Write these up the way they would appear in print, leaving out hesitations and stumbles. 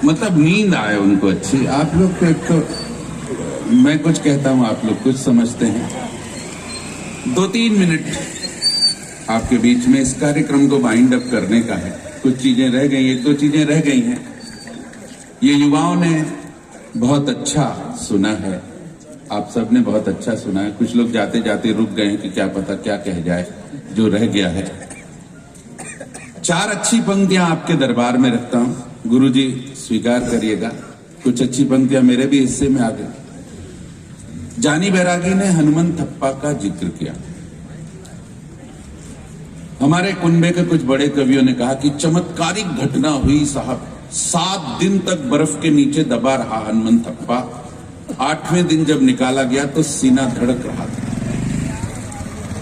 मतलब नींद आए उनको अच्छी। आप लोग को एक तो मैं कुछ कहता हूं, आप लोग कुछ समझते हैं। 2-3 मिनट आपके बीच में इस कार्यक्रम को वाइंड अप करने का है। कुछ चीजें रह गई, 1-2 चीजें रह गई हैं। ये युवाओं ने बहुत अच्छा सुना है, आप सबने बहुत अच्छा सुना है। कुछ लोग जाते जाते रुक गए हैं कि क्या पता क्या कह जाए जो रह गया है। 4 अच्छी पंक्तियां आपके दरबार में रखता हूं, गुरुजी स्वीकार करिएगा। कुछ अच्छी पंक्तियां मेरे भी हिस्से में आ गई। जानी बैरागी ने हनुमंत थप्पा का जिक्र किया। हमारे कुनबे के कुछ बड़े कवियों ने कहा कि चमत्कारिक घटना हुई साहब। 7 दिन तक बर्फ के नीचे दबा रहा हनुमंत थप्पा। 8वें दिन जब निकाला गया तो सीना धड़क रहा था,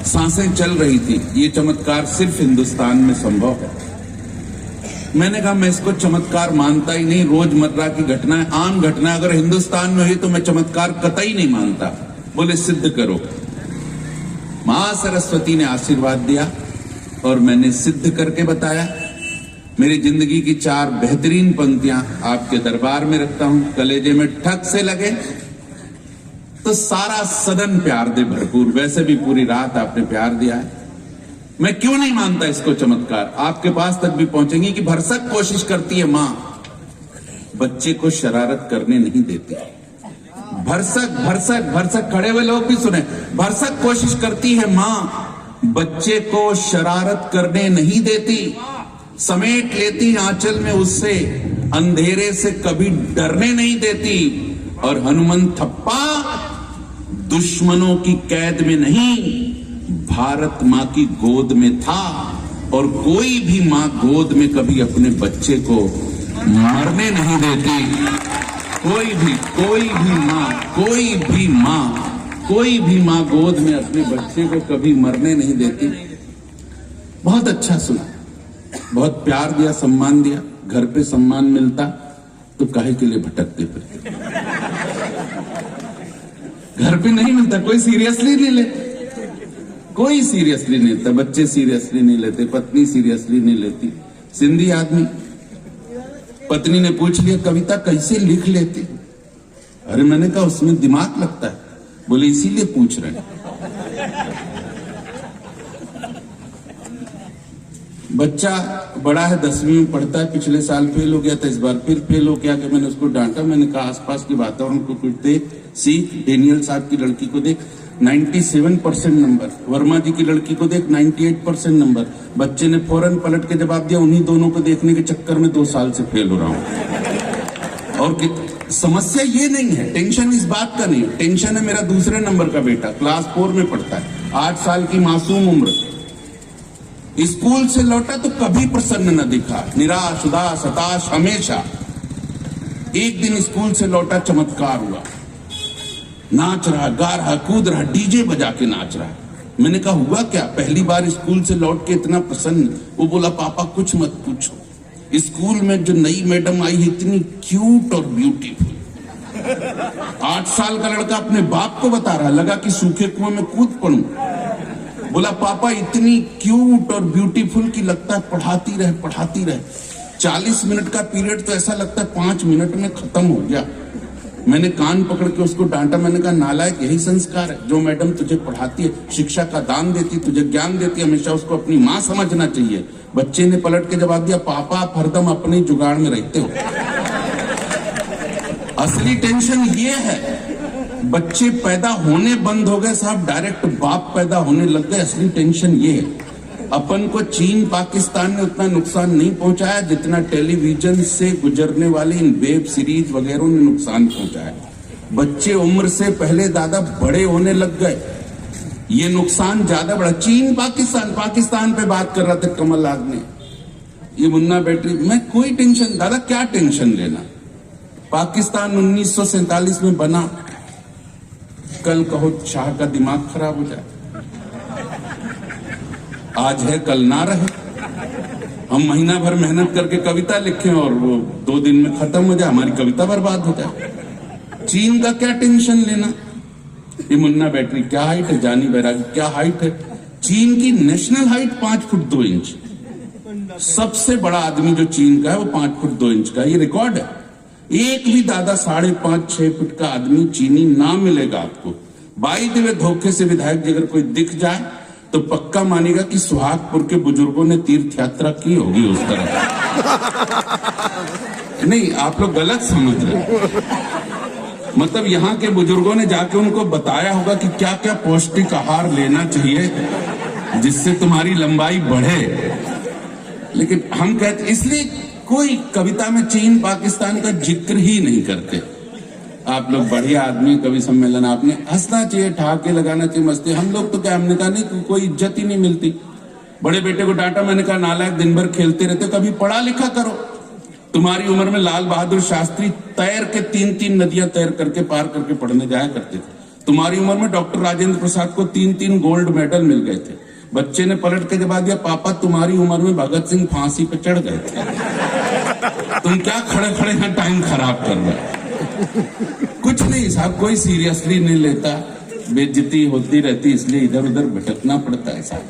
सांसें चल रही थी। ये चमत्कार सिर्फ हिंदुस्तान में संभव है। मैंने कहा मैं इसको चमत्कार मानता ही नहीं, रोजमर्रा की घटना है, आम घटना। अगर हिंदुस्तान में हुई तो मैं चमत्कार कतई नहीं मानता। बोले सिद्ध करो। मां सरस्वती ने आशीर्वाद दिया और मैंने सिद्ध करके बताया। मेरी जिंदगी की 4 बेहतरीन पंक्तियां आपके दरबार में रखता हूं। कलेजे में ठक से लगे तो सारा सदन प्यार दे भरपूर। वैसे भी पूरी रात आपने प्यार दिया है। मैं क्यों नहीं मानता इसको चमत्कार। आपके पास तक भी पहुंचेंगी कि भरसक कोशिश करती है मां, बच्चे को शरारत करने नहीं देती। भरसक भरसक भरसक, खड़े हुए लोग भी सुने, भरसक कोशिश करती है मां, बच्चे को शरारत करने नहीं देती। समेट लेती आंचल में उससे, अंधेरे से कभी डरने नहीं देती। और हनुमंत थप्पा दुश्मनों की कैद में नहीं, भारत मां की गोद में था। और कोई भी मां गोद में कभी अपने बच्चे को मरने नहीं देती। कोई भी मां गोद में अपने बच्चे को कभी मरने नहीं देती। बहुत अच्छा सुना, बहुत प्यार दिया, सम्मान दिया। घर पे सम्मान मिलता तो काहे के लिए भटकते फिरते। घर पे नहीं मिलता, कोई सीरियसली नहीं लेते, कोई सीरियसली नहीं लेता। बच्चे सीरियसली नहीं लेते, पत्नी सीरियसली नहीं लेती। सिंधी आदमी, पत्नी ने पूछ लिया कविता कैसे लिख लेती। अरे मैंने कहा उसमें दिमाग लगता है। बोले इसीलिए पूछ रहे हैं। बच्चा बड़ा है, 10वीं में पढ़ता है। पिछले साल फेल हो गया था, इस बार फिर फेल हो गया। कि मैंने उसको डांटा, मैंने कहा आसपास के वातावरण को कुछ देख, सीख। डेनियल साहब की लड़की को देख, 97% नंबर। वर्मा जी की लड़की को देख, 98% नंबर। बच्चे ने फौरन पलट के जवाब दिया, उन्हीं दोनों को देखने के चक्कर में 2 साल से फेल हो रहा हूं। और समस्या ये नहीं है, टेंशन इस बात का नहीं है। टेंशन है मेरा दूसरे नंबर का बेटा, क्लास 4 में पढ़ता है, 8 साल की मासूम उम्र। स्कूल से लौटा तो कभी प्रसन्न न दिखा, निराश उदास हताश हमेशा। एक दिन स्कूल से लौटा, चमत्कार हुआ। नाच रहा, गा रहा, कूद रहा, डीजे बजा के नाच रहा। मैंने कहा हुआ क्या, पहली बार स्कूल से लौट के इतना प्रसन्न। वो बोला पापा कुछ मत पूछो, स्कूल में जो नई मैडम आई है इतनी क्यूट और ब्यूटीफुल। 8 साल का लड़का अपने बाप को बता रहा, लगा कि सूखे कुएं में कूद पड़ूं। बोला पापा इतनी क्यूट और ब्यूटीफुल की लगता है पढ़ाती रहे। 40 मिनट का पीरियड तो ऐसा लगता है 5 मिनट में खत्म हो गया। मैंने कान पकड़ के उसको डांटा। मैंने कहा नालायक, यही संस्कार है। जो मैडम तुझे पढ़ाती है, शिक्षा का दान देती, तुझे ज्ञान देती, हमेशा उसको अपनी माँ समझना चाहिए। बच्चे ने पलट के जवाब दिया, पापा आप हरदम अपने जुगाड़ में रहते हो। असली टेंशन ये है, बच्चे पैदा होने बंद हो गए साहब, डायरेक्ट बाप पैदा होने लग गए। असली टेंशन ये है। अपन को चीन पाकिस्तान ने उतना नुकसान नहीं पहुंचाया जितना टेलीविजन से गुजरने वाली इन वेब सीरीज वगैरह ने नुकसान पहुंचाया। बच्चे उम्र से पहले ज्यादा बड़े होने लग गए, ये नुकसान ज्यादा बड़ा। चीन पाकिस्तान पे बात कर रहा था कमल आदमी, ये मुन्ना बैटरी। मैं कोई टेंशन, दादा क्या टेंशन लेना। पाकिस्तान 1947 में बना, कल कहो शाह का दिमाग खराब हो जाए। आज है कल ना रहे। हम महीना भर मेहनत करके कविता लिखें और वो 2 दिन में खत्म हो जाए, हमारी कविता बर्बाद हो जाए। चीन का क्या टेंशन लेना। ये मुन्ना बैटरी क्या हाइट है, जानी बैरागी क्या हाइट है। चीन की नेशनल हाइट 5 फुट 2 इंच। सबसे बड़ा आदमी जो चीन का है वो 5 फुट 2 इंच का, ये रिकॉर्ड है। एक भी दादा 5.5-6 फुट का आदमी चीनी ना मिलेगा आपको। बाई दिवे धोखे से विधायक जी अगर कोई दिख जाए तो पक्का मानेगा कि सुहागपुर के बुजुर्गों ने तीर्थ यात्रा की होगी उस तरह। नहीं, आप लोग गलत समझ रहे। मतलब यहाँ के बुजुर्गों ने जाके उनको बताया होगा कि क्या क्या पौष्टिक आहार लेना चाहिए जिससे तुम्हारी लंबाई बढ़े। लेकिन हम कहते, इसलिए कोई कविता में चीन पाकिस्तान का जिक्र ही नहीं करते। आप लोग बढ़िया आदमी, कवि सम्मेलन आपने हंसना चाहिए, ठहाके लगाना चाहिए, मस्ती। हम लोग तो क्या, हमने कहा नहीं, कोई इज्जत ही नहीं मिलती। बड़े बेटे को डांटा, मैंने कहा नालायक, दिन भर खेलते रहते, कभी पढ़ा लिखा करो। तुम्हारी उम्र में लाल बहादुर शास्त्री तैर के 3-3 नदियां तैर करके पार करके पढ़ने जाया करते थे। तुम्हारी उम्र में डॉक्टर राजेंद्र प्रसाद को 3-3 गोल्ड मेडल मिल गए थे। बच्चे ने पलट के जवाब दिया, पापा तुम्हारी उम्र में भगत सिंह फांसी पे चढ़ गए थे। तुम क्या खड़े खड़े यहाँ टाइम खराब कर रहे हो। कुछ नहीं साहब, कोई सीरियसली नहीं लेता, बेइज्जती होती रहती, इसलिए इधर उधर भटकना पड़ता है साहब।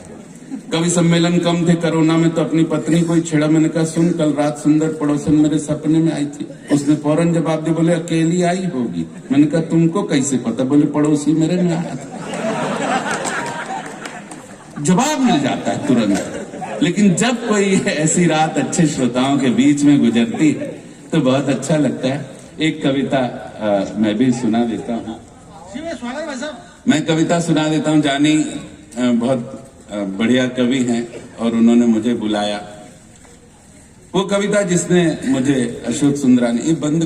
कवि सम्मेलन कम थे कोरोना में, तो अपनी पत्नी को ही छेड़ा। मैंने कहा सुन, कल रात सुंदर पड़ोसन मेरे सपने में आई थी। उसने फौरन जवाब दिया, बोले अकेली आई होगी। मैंने कहा तुमको कैसे पता? बोले पड़ोसी मेरे में आया था। जवाब मिल जाता है तुरंत। लेकिन जब कोई ऐसी रात अच्छे श्रोताओं के बीच में गुजरती तो बहुत अच्छा लगता है। एक कविता मैं भी सुना देता हूँ। मैं कविता सुना देता हूँ। जानी बहुत बढ़िया कवि हैं और उन्होंने मुझे बुलाया। वो कविता जिसने मुझे, अशोक सुंदरानी, ये बंद